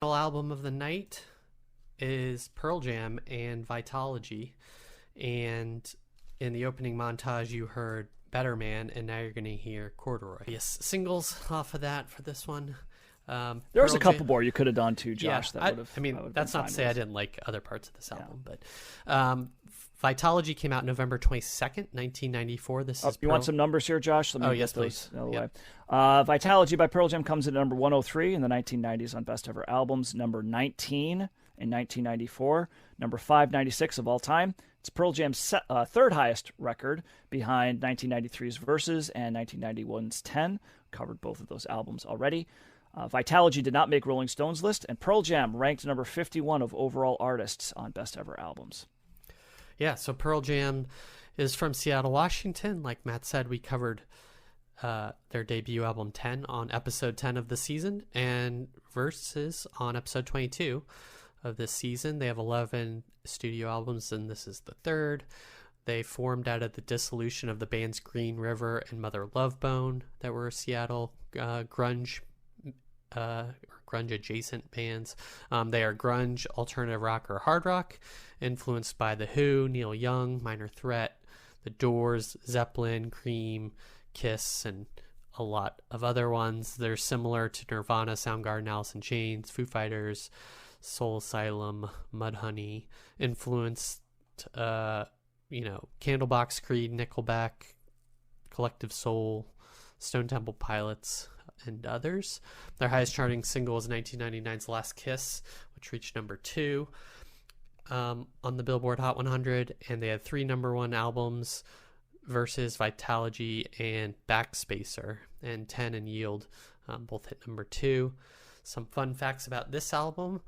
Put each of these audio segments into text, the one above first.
Album of the night is Pearl Jam and Vitalogy. And in the opening montage, you heard Better Man, and now you're going to hear Corduroy. Yes, singles off of that for this one. There was a couple more you could have done too, Josh. Yeah, that's not to say I didn't like other parts of this album, but Vitalogy came out November 22nd, 1994. This is you want some numbers here, Josh? Let me yes, please. Yep. Vitalogy by Pearl Jam comes in at number 103 in the 1990s on Best Ever Albums, number 19 in 1994, number 596 of all time. It's Pearl Jam's third highest record, behind 1993's Versus and 1991's 10. Covered both of those albums already. Vitalogy did not make Rolling Stone's list, and Pearl Jam ranked number 51 of overall artists on Best Ever Albums. Yeah, so Pearl Jam is from Seattle, Washington. Like Matt said, we covered their debut album 10 on episode 10 of the season, and Versus on episode 22 of this season. They have 11 studio albums, and this is the third. They formed out of the dissolution of the bands Green River and Mother Love Bone that were Seattle grunge adjacent bands. They are grunge, alternative rock, or hard rock, influenced by The Who, Neil Young, Minor Threat, The Doors, Zeppelin, Cream, Kiss, and a lot of other ones. They're similar to Nirvana, Soundgarden, Alice in Chains, Foo Fighters, Soul Asylum, Mudhoney, influenced Candlebox, Creed, Nickelback, Collective Soul, Stone Temple Pilots, and others. Their highest charting single was 1999's Last Kiss, which reached number 2 on the Billboard Hot 100, and they had 3 number 1 albums, Versus, Vitalogy, and Backspacer, and 10 and Yield both hit number 2. Some fun facts about this album: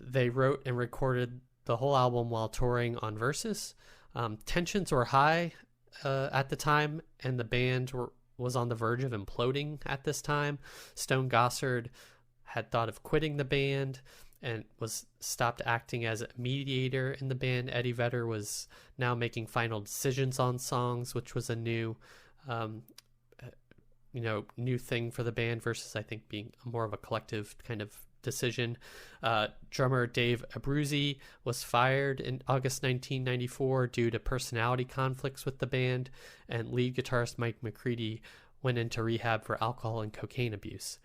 they wrote and recorded the whole album while touring on Versus. Tensions were high at the time, and the band was on the verge of imploding at this time. Stone Gossard had thought of quitting the band and was stopped acting as a mediator in the band. Eddie Vedder was now making final decisions on songs, which was a new thing for the band, versus I think being more of a collective kind of decision. Drummer Dave Abruzzi was fired in August 1994 due to personality conflicts with the band, and lead guitarist Mike McCready went into rehab for alcohol and cocaine abuse.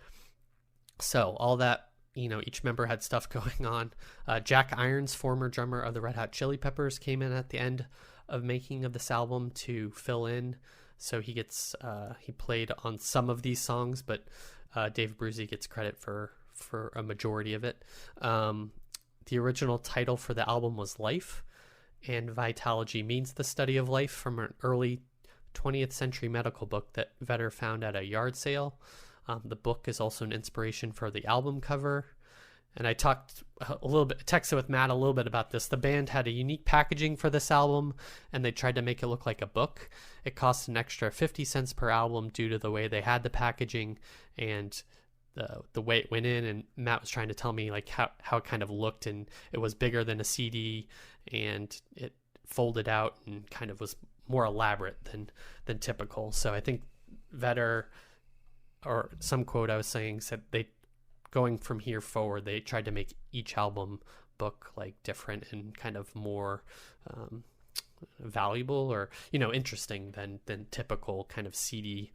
So all that, each member had stuff going on. Jack Irons, former drummer of the Red Hot Chili Peppers, came in at the end of making of this album to fill in. So he played on some of these songs, but Dave Abruzzi gets credit for a majority of it. The original title for the album was Life, and Vitalogy means the study of life, from an early 20th century medical book that Vedder found at a yard sale. The book is also an inspiration for the album cover. And I texted with Matt a little bit about this. The band had a unique packaging for this album, and they tried to make it look like a book. It cost an extra 50 cents per album due to the way they had the packaging and the way it went in. And Matt was trying to tell me like how it kind of looked, and it was bigger than a CD, and it folded out and kind of was more elaborate than typical. So I think Vedder, or some quote I was saying, said they, going from here forward, they tried to make each album book like different and kind of more valuable or interesting than typical kind of CD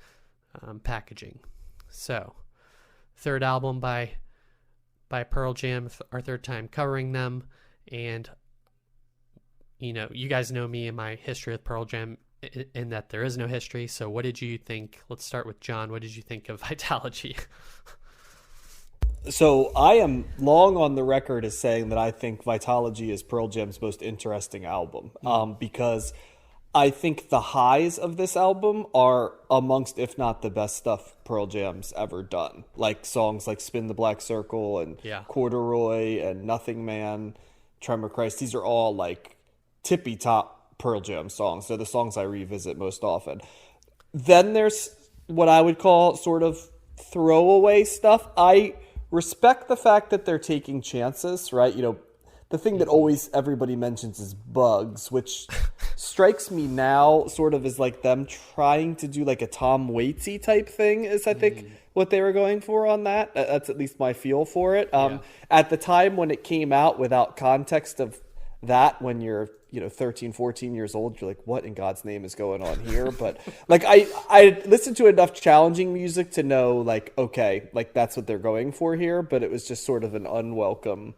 packaging. So third album by Pearl Jam, our third time covering them, and you guys know me and my history with Pearl Jam, in that there is no history. So what did you think? Let's start with John. What did you think of Vitalogy? So I am long on the record as saying that I think Vitalogy is Pearl Jam's most interesting album, because I think the highs of this album are amongst, if not the best stuff Pearl Jam's ever done. Like songs like Spin the Black Circle and Corduroy and Nothing Man, Tremor Christ. These are all like tippy top Pearl Jam songs. They're the songs I revisit most often. Then there's what I would call sort of throwaway stuff. I respect the fact that they're taking chances, right? The thing that always everybody mentions is Bugs, which strikes me now sort of as like them trying to do like a Tom Waitsy type thing, is I think what they were going for on that. That's at least my feel for it. At the time when it came out, without context of that, when you're 13, 14 years old, you're like, what in God's name is going on here? But like I listened to enough challenging music to know, like, okay, like that's what they're going for here. But it was just sort of an unwelcome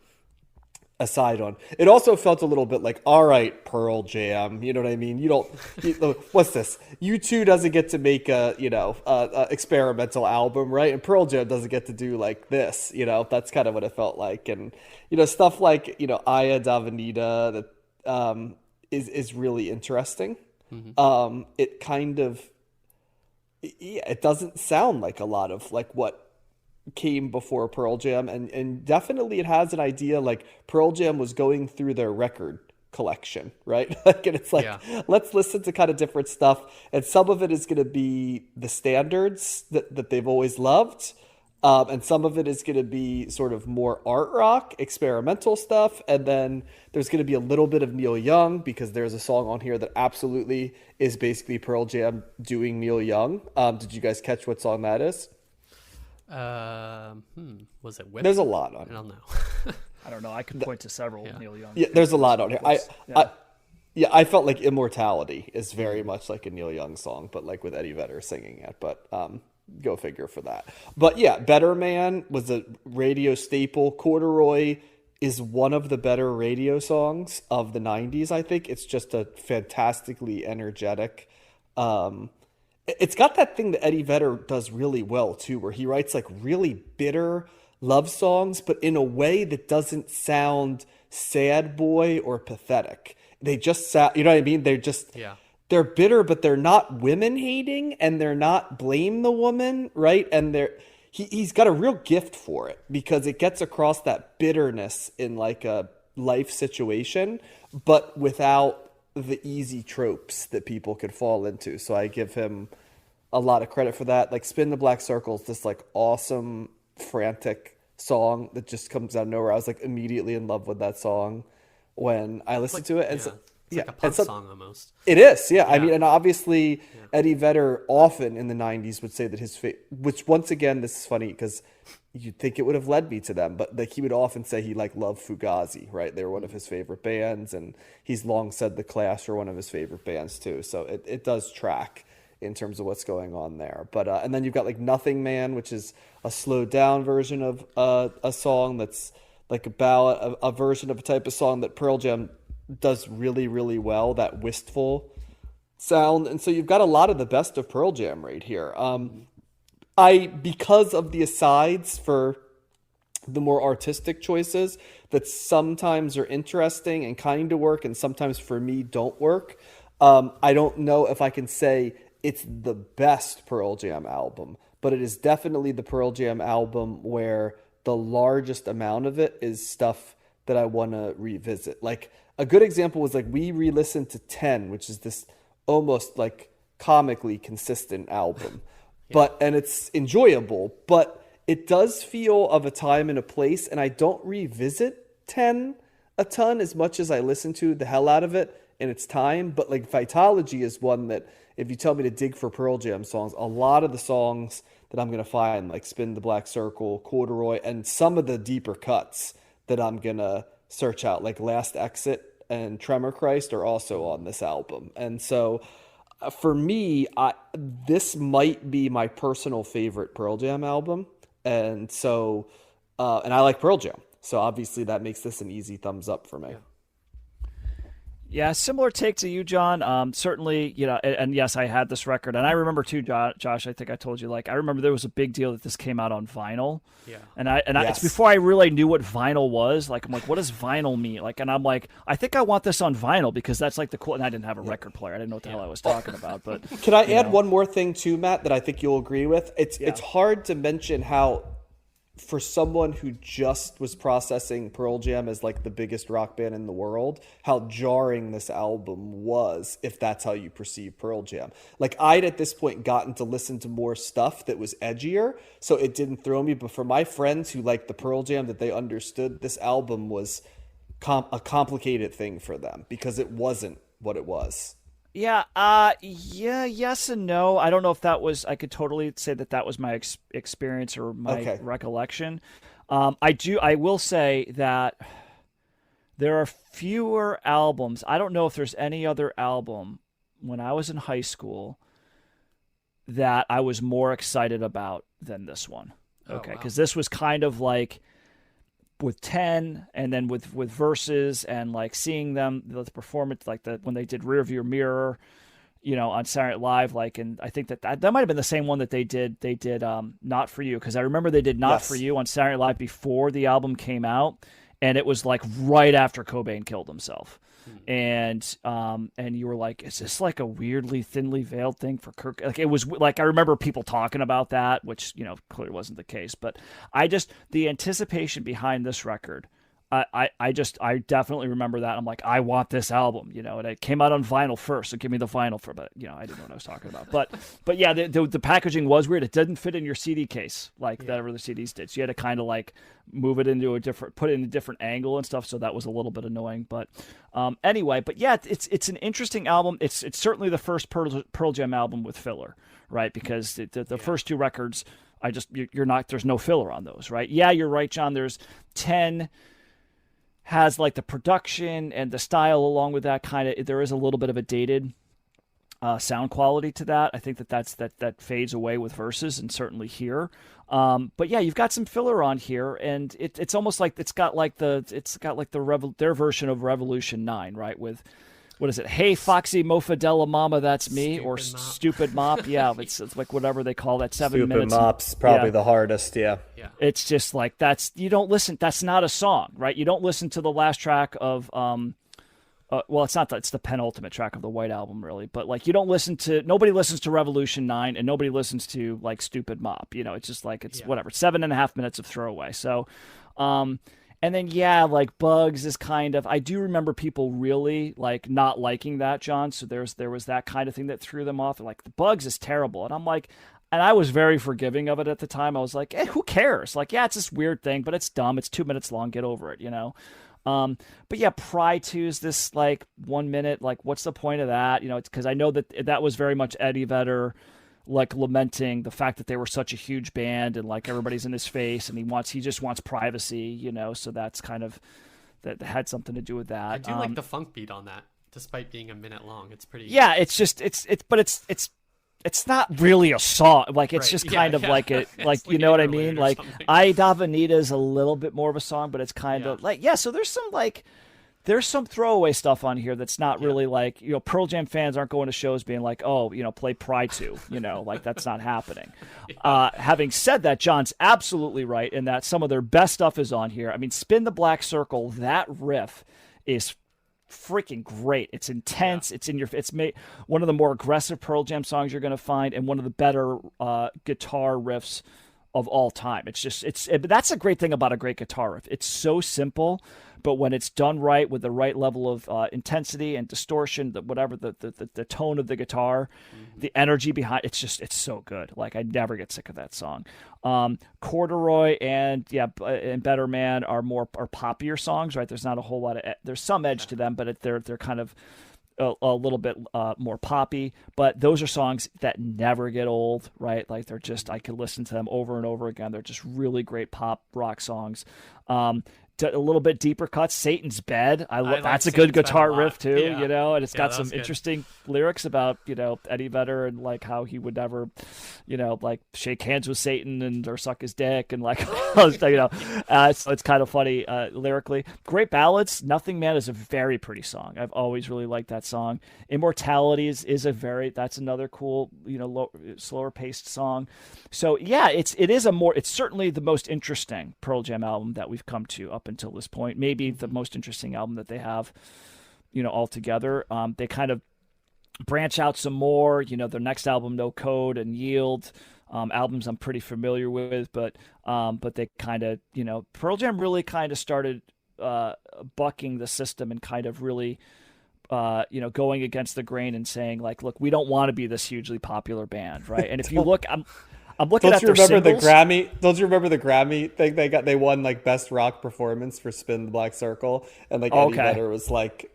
aside on. It also felt a little bit like, all right, Pearl Jam, you know what I mean? What's this? U2 doesn't get to make a experimental album, right? And Pearl Jam doesn't get to do like this, that's kind of what it felt like. And, stuff like, Aya Davanita, that is really interesting. Mm-hmm. It kind of, it doesn't sound like a lot of like what came before Pearl Jam, and definitely it has an idea like Pearl Jam was going through their record collection, right? Like, and it's like, let's listen to kind of different stuff, and some of it is going to be the standards that they've always loved, and some of it is going to be sort of more art rock, experimental stuff, and then there's going to be a little bit of Neil Young, because there's a song on here that absolutely is basically Pearl Jam doing Neil Young. Did you guys catch what song that is? Was it Whip? There's a lot on it. I don't know. I don't know. I could point to several Neil Young. Yeah, there's a lot on here. I felt like Immortality is very much like a Neil Young song, but like with Eddie Vedder singing it. But go figure for that. But yeah, Better Man was a radio staple. Corduroy is one of the better radio songs of the 90s, I think. It's just a fantastically energetic it's got that thing that Eddie Vedder does really well too, where he writes like really bitter love songs, but in a way that doesn't sound sad boy or pathetic. They just sound, you know what I mean? They're bitter, but they're not women hating, and they're not blame the woman, right? And he's got a real gift for it, because it gets across that bitterness in like a life situation, but without the easy tropes that people could fall into. So I give him a lot of credit for that. Like Spin the Black Circle is this like awesome, frantic song that just comes out of nowhere. I was like immediately in love with that song when I listened to it. And it's like a punk song almost. It is, yeah. I mean, and obviously Eddie Vedder often in the 90s would say that his which once again, this is funny because you'd think it would have led me to them, but like he would often say he like loved Fugazi, right? They were one of his favorite bands, and he's long said the Clash are one of his favorite bands too. So it does track in terms of what's going on there. But and then you've got like Nothing Man, which is a slowed down version of a song that's like a ballad, a version of a type of song that Pearl Jam does really, really well, that wistful sound. And so you've got a lot of the best of Pearl Jam right here. Because of the asides for the more artistic choices that sometimes are interesting and kind of work, and sometimes for me don't work, I don't know if I can say it's the best Pearl Jam album, but it is definitely the Pearl Jam album where the largest amount of it is stuff that I want to revisit. Like a good example was like we re-listened to 10, which is this almost like comically consistent album. And it's enjoyable, but it does feel of a time and a place, and I don't revisit 10 a ton as much as I listen to the hell out of it in its time. But like Vitalogy is one that if you tell me to dig for Pearl Jam songs, a lot of the songs that I'm going to find, like Spin the Black Circle, Corduroy, and some of the deeper cuts that I'm going to search out, like Last Exit and Tremor Christ, are also on this album. And so for me, this might be my personal favorite Pearl Jam album. And so, and I like Pearl Jam. So obviously that makes this an easy thumbs up for me. Yeah, similar take to you, John. Certainly, and yes, I had this record, and I remember too, Josh. I think I told you, like, I remember there was a big deal that this came out on vinyl. Yeah, and it's before I really knew what vinyl was. Like, I'm like, what does vinyl mean? Like, and I'm like, I think I want this on vinyl because that's like the cool. And I didn't have a record player. I didn't know what the hell I was talking about. But can I add one more thing too, Matt, that I think you'll agree with? It's hard to mention how, for someone who just was processing Pearl Jam as like the biggest rock band in the world, how jarring this album was if that's how you perceive Pearl Jam. Like I'd at this point gotten to listen to more stuff that was edgier, so it didn't throw me. But for my friends who liked the Pearl Jam that they understood, this album was a complicated thing for them because it wasn't what it was. Yeah, yeah, yes and no. I don't know if that was, I could totally say that that was my experience or my Okay. recollection. I will say that there are fewer albums. I don't know if there's any other album when I was in high school that I was more excited about than this one. Oh Okay, wow. because this was kind of like with 10 and then with verses and like seeing them the performance like the when they did Rear View Mirror, on Saturday Night Live, like, and I think that might have been the same one that they did Not For You, because I remember they did Not For Yes. You on Saturday Night Live before the album came out, and it was like right after Cobain killed himself. And you were like, is this like a weirdly thinly veiled thing for Kirk? Like, it was like, I remember people talking about that, which clearly wasn't the case. But the anticipation behind this record, I definitely remember that. I'm like, I want this album, and it came out on vinyl first, so give me the vinyl for. But I didn't know what I was talking about. But yeah, the packaging was weird. It didn't fit in your CD case like that other CDs did. So you had to kind of like move it into put it in a different angle and stuff. So that was a little bit annoying. But anyway, but yeah, it's an interesting album. It's certainly the first Pearl Jam album with filler, right? Because the first two records, you're not, there's no filler on those, right? Yeah, you're right, John. There's 10 has like the production and the style along with that kind of, there is a little bit of a dated sound quality to that. I think that fades away with verses, and certainly here. But yeah, you've got some filler on here, and it's almost like their version of Revolution 9, right? With what is it? Hey, Foxy Mofadella Mama, that's me, or Stupid Mop. Yeah, it's like whatever they call that. 7 Stupid minutes. Mop's probably yeah. the hardest. Yeah. Yeah. It's just like you don't listen. That's not a song, right? You don't listen to the last track of well, it's not that, it's the penultimate track of the White Album, really. But like, nobody listens to Revolution 9, and nobody listens to like Stupid Mop. It's just like whatever, 7.5 minutes of throwaway. So, and then yeah, like Bugs is kind of, I do remember people really like not liking that, John. So there was that kind of thing that threw them off. They're like, the Bugs is terrible, and I'm like. And I was very forgiving of it at the time. I was like, who cares? Like, yeah, it's this weird thing, but it's dumb. It's 2 minutes long. Get over it, But yeah, Pry 2 is this like 1 minute. Like, what's the point of that? It's because I know that was very much Eddie Vedder, like lamenting the fact that they were such a huge band and like everybody's in his face, and he just wants privacy, So that's kind of that had something to do with that. I do like the funk beat on that, despite being a minute long. It's pretty. Yeah, it's just it's not really a song. Like, it's Right. just Yeah, kind of yeah. like it, It's like, like you know what I an mean? interlude or Like, something. I Davanita is a little bit more of a song, but it's kind Yeah. of like, yeah, so there's some throwaway stuff on here that's not really like, Pearl Jam fans aren't going to shows being like, oh, play Pride 2, like that's not happening. Having said that, John's absolutely right in that some of their best stuff is on here. I mean, Spin the Black Circle, that riff is freaking great. It's intense. Yeah. It's one of the more aggressive Pearl Jam songs you're going to find, and one of the better guitar riffs of all time. That's a great thing about a great guitar riff. It's so simple, but when it's done right with the right level of intensity and distortion, the tone of the guitar, the energy behind it's so good. Like, I never get sick of that song. Corduroy and Better Man are poppier songs, right? There's not a whole lot of there's some edge to them, but they're kind of a little bit more poppy, but those are songs that never get old, right? Like, they're just, I could listen to them over and over again. They're just really great pop rock songs. A little bit deeper cuts. Satan's Bed. That's a good guitar riff too, Yeah. and it's got some that's good. interesting lyrics about, Eddie Vedder and like how he would never, like shake hands with Satan or suck his dick and like, so it's kind of funny lyrically. Great ballads. Nothing Man is a very pretty song. I've always really liked that song. Immortality is that's another cool, slower paced song. So yeah, it's certainly the most interesting Pearl Jam album that we've come to up until this point. Maybe the most interesting album that they have, altogether. They kind of branch out some more. Their next album, No Code and Yield, albums I'm pretty familiar with, but they kind of, Pearl Jam really kind of started bucking the system and kind of really going against the grain and saying like, look, we don't want to be this hugely popular band, right? And if you look, I'm looking at their singles. Don't you remember the Grammy thing they got? They won like best rock performance for Spin the Black Circle, and like Eddie Vedder was like,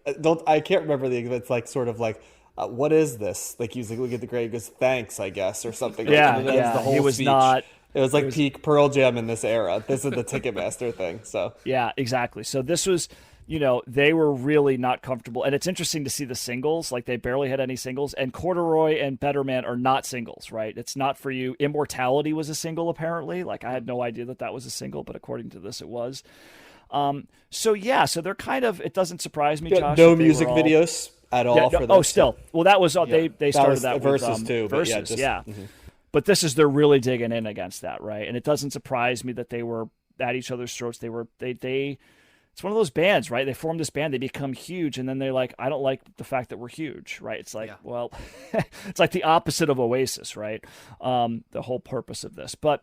I can't remember it's like sort of like, what is this? Like, he was like, look at the grade, he goes, thanks, I guess, or something. Yeah, And it ends yeah. the whole He was speech. not. It was like peak Pearl Jam in this era. This is the Ticketmaster thing. So Yeah, exactly. So this was, they were really not comfortable. And it's interesting to see the singles. Like, they barely had any singles. And Corduroy and Better Man are not singles, right? It's not for you. Immortality was a single, apparently. Like, I had no idea that was a single, but according to this, it was. So they're kind of, it doesn't surprise me, Josh. no that they music were all- videos at all Yeah, for no, this. still. Well, that was, they started that with Versus too. But Versus, yeah, But this is, they're really digging in against that, right? And it doesn't surprise me that they were at each other's throats. It's one of those bands, right? They form this band, they become huge, and then they're like, I don't like the fact that we're huge, right? It's like, well, it's like the opposite of Oasis, right? The whole purpose of this. But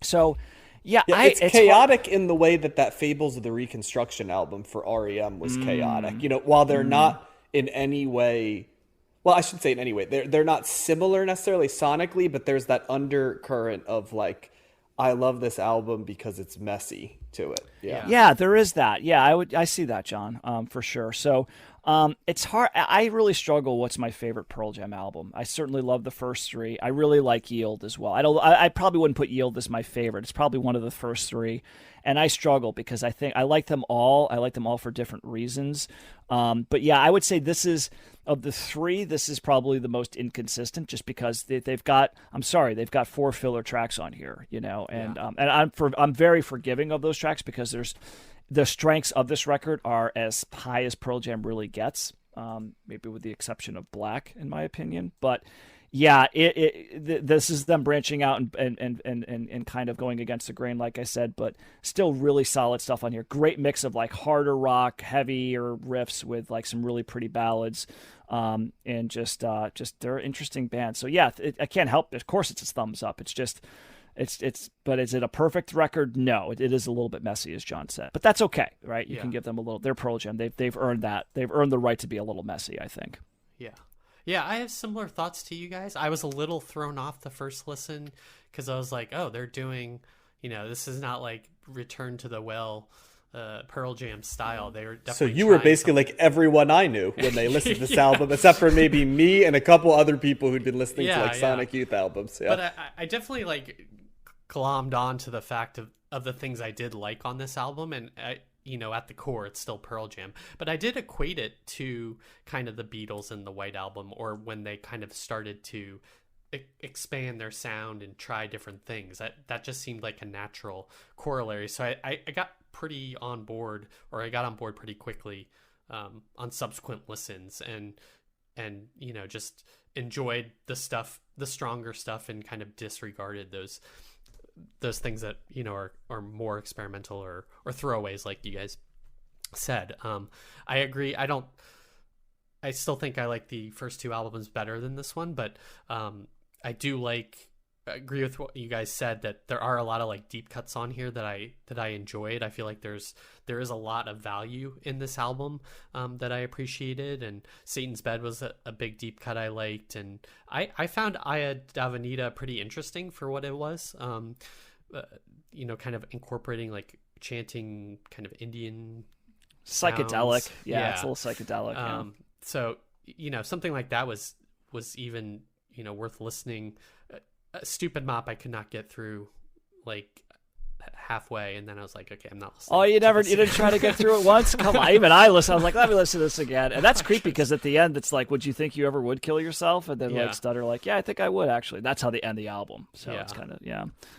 so, it's chaotic in the way that Fables of the Reconstruction album for REM was chaotic. While they're not in any way, well, I should say in any way, they're not similar necessarily sonically, but there's that undercurrent of like, I love this album because it's messy to it. Yeah, there is that. Yeah, I see that, John, for sure. So it's hard. I really struggle. What's my favorite Pearl Jam album? I certainly love the first three. I really like Yield as well. I probably wouldn't put Yield as my favorite. It's probably one of the first three. And I struggle because I think I like them all. I like them all for different reasons. But yeah, I would say this is, of the three, this is probably the most inconsistent, just because they've got 4 filler tracks on here, and I'm very forgiving of those tracks because the strengths of this record are as high as Pearl Jam really gets, maybe with the exception of Black, in my opinion. But yeah, this is them branching out and kind of going against the grain, like I said, but still really solid stuff on here. Great mix of like harder rock, heavier riffs with like some really pretty ballads, and just they're an interesting band. So yeah, I can't help. Of course, it's a thumbs up. It's just. But is it a perfect record? No, it is a little bit messy, as John said, but that's okay, right? You can give them a little. They're Pearl Jam. They've earned that. They've earned the right to be a little messy, I think. Yeah, I have similar thoughts to you guys. I was a little thrown off the first listen because I was like, oh, they're doing, this is not like Return to the Well, Pearl Jam style. They were definitely. So you were basically like everyone I knew when they listened to this album, except for maybe me and a couple other people who'd been listening to like Sonic Youth albums. Yeah. But I definitely like glommed on to the fact of the things I did like on this album, and at the core, it's still Pearl Jam. But I did equate it to kind of the Beatles and the White Album, or when they kind of started to expand their sound and try different things. That just seemed like a natural corollary. So I got pretty on board, or I got on board pretty quickly on subsequent listens, and just enjoyed the stronger stuff, and kind of disregarded those things that are more experimental or throwaways, like you guys said. I agree. I still think I like the first two albums better than this one, but I agree with what you guys said, that there are a lot of like deep cuts on here that I enjoyed. I feel like there is a lot of value in this album that I appreciated, and Satan's Bed was a big deep cut I liked, and I found Aya Davanita pretty interesting for what it was. Kind of incorporating like chanting, kind of Indian psychedelic sounds. Yeah, it's a little psychedelic. So something like that was even worth listening. Stupid Mop I could not get through like halfway, and then I was like, okay, I'm not listening. Oh, you didn't try to get through it once? Come on. Even I listened. I was like, let me listen to this again. And that's creepy because at the end it's like, would you think you ever would kill yourself? And then like stutter like, yeah, I think I would actually. That's how they end the album. So it's kind of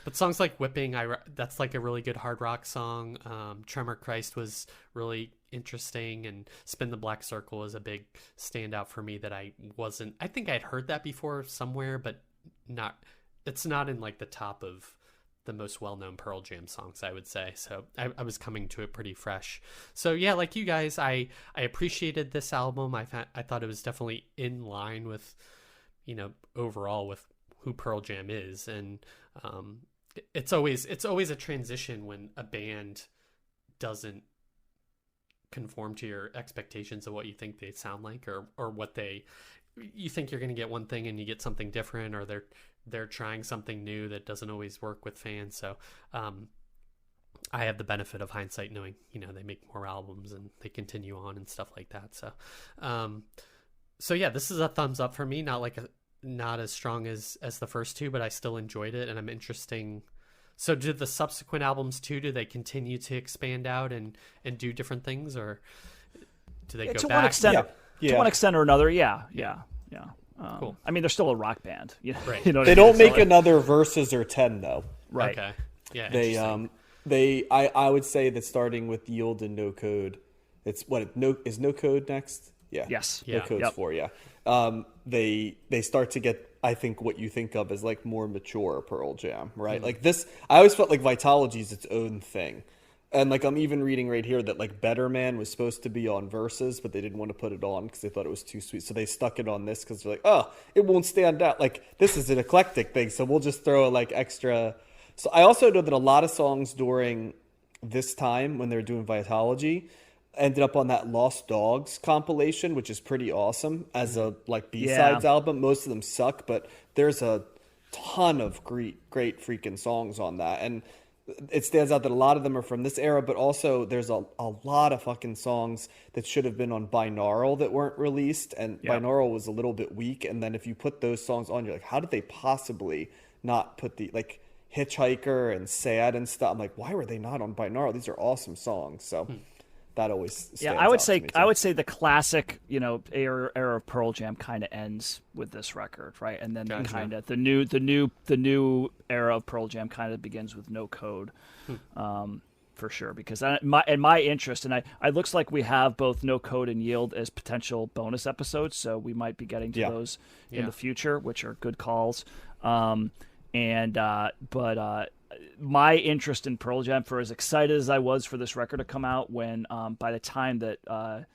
But songs like Whipping, that's like a really good hard rock song. Tremor Christ was really interesting, and Spin the Black Circle is a big standout for me that I think I'd heard that before somewhere, but it's not in like the top of the most well-known Pearl Jam songs, I would say. So I was coming to it pretty fresh. So yeah, like you guys, I appreciated this album. I thought it was definitely in line with, overall with who Pearl Jam is. And it's always a transition when a band doesn't conform to your expectations of what you think they sound like, or what you think you're going to get one thing and you get something different, or they're trying something new that doesn't always work with fans. So I have the benefit of hindsight, knowing they make more albums and they continue on and stuff like that. So So yeah, this is a thumbs up for me. Not as strong as the first two, but I still enjoyed it, and I'm interesting. So did the subsequent albums too? Do they continue to expand out and do different things, or do they go to back? one extent, Yeah. to one extent or another? Yeah. Cool. I mean, they're still a rock band. Right. You know what They I mean? don't So, make like, another Versus or 10 though. right. Okay. Yeah. They I would say that starting with Yield and No Code, it's what No Code next? Yeah. Yes. No Yeah. Code's Yep. 4, yeah. They start to get, I think, what you think of as like more mature Pearl Jam, right? Like this, I always felt like Vitalogy is its own thing. And like I'm even reading right here that like Better Man was supposed to be on Versus, but they didn't want to put it on because they thought it was too sweet. So they stuck it on this because they're like, oh, it won't stand out. Like this is an eclectic thing, so we'll just throw like extra. So I also know that a lot of songs during this time when they're doing Vitalogy ended up on that Lost Dogs compilation, which is pretty awesome as a like B-sides album. Most of them suck, but there's a ton of great freaking songs on that. And it stands out that a lot of them are from this era, but also there's a lot of fucking songs that should have been on Binaural that weren't released, and Binaural was a little bit weak. And then if you put those songs on, you're like, how did they possibly not put the like Hitchhiker and Sad and stuff? I'm like, why were they not on Binaural? These are awesome songs. So that always stands I would out say to me, I too. would say the classic, era of Pearl Jam kind of ends with this record, right? And then the new era of Pearl Jam kind of begins with No Code, for sure. Because my interest, and it looks like we have both No Code and Yield as potential bonus episodes, so we might be getting to those in the future, which are good calls. But my interest in Pearl Jam, for as excited as I was for this record to come out, when by the time that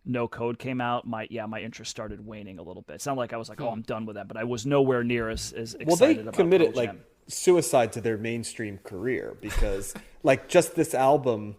No Code came out, my interest started waning a little bit. It's not like I was like, oh, I'm done with that, but I was nowhere near as excited Well, they about committed Pearl like Jam. suicide to their mainstream career because like just this album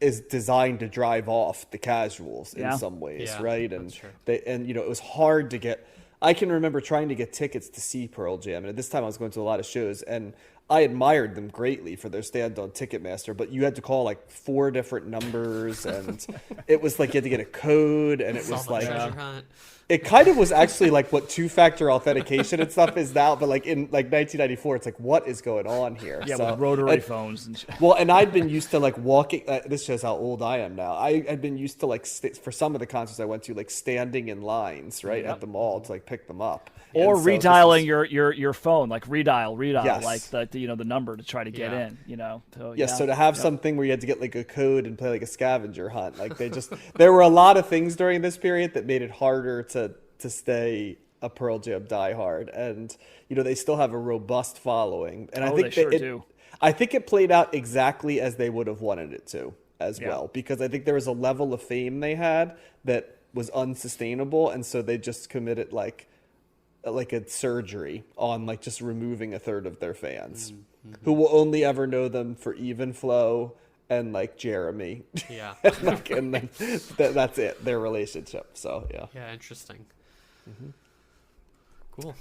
is designed to drive off the casuals in some ways, Yeah, right? And that's true. it was hard to get. I can remember trying to get tickets to see Pearl Jam, and at this time I was going to a lot of shows, and I admired them greatly for their stand on Ticketmaster, but you had to call like 4 different numbers, and it was like you had to get a code, and it was Solve the like treasure hunt. it kind of was actually like what 2-factor authentication and stuff is now, but like in like 1994, it's like what is going on here? Yeah, So- with rotary and- phones and shit. well, and I'd been used to like walking. This shows how old I am now. I had been used to like for some of the concerts I went to, like standing in lines right at the mall to like pick them up, Or And so this redialing was- your phone, like redial, Yes. like the number to try to get Yeah. in, So, Yes, so to have something where you had to get like a code and play like a scavenger hunt, like there were a lot of things during this period that made it harder to stay a Pearl Jam diehard, and they still have a robust following, and I Oh, think they sure that do. I think it played out exactly as they would have wanted it to as well, because I think there was a level of fame they had that was unsustainable, and so they just committed like a surgery on like just removing a third of their fans who will only ever know them for Even Flow and like Jeremy. Yeah. and then that's it, their relationship. So yeah. Yeah. Interesting. Cool.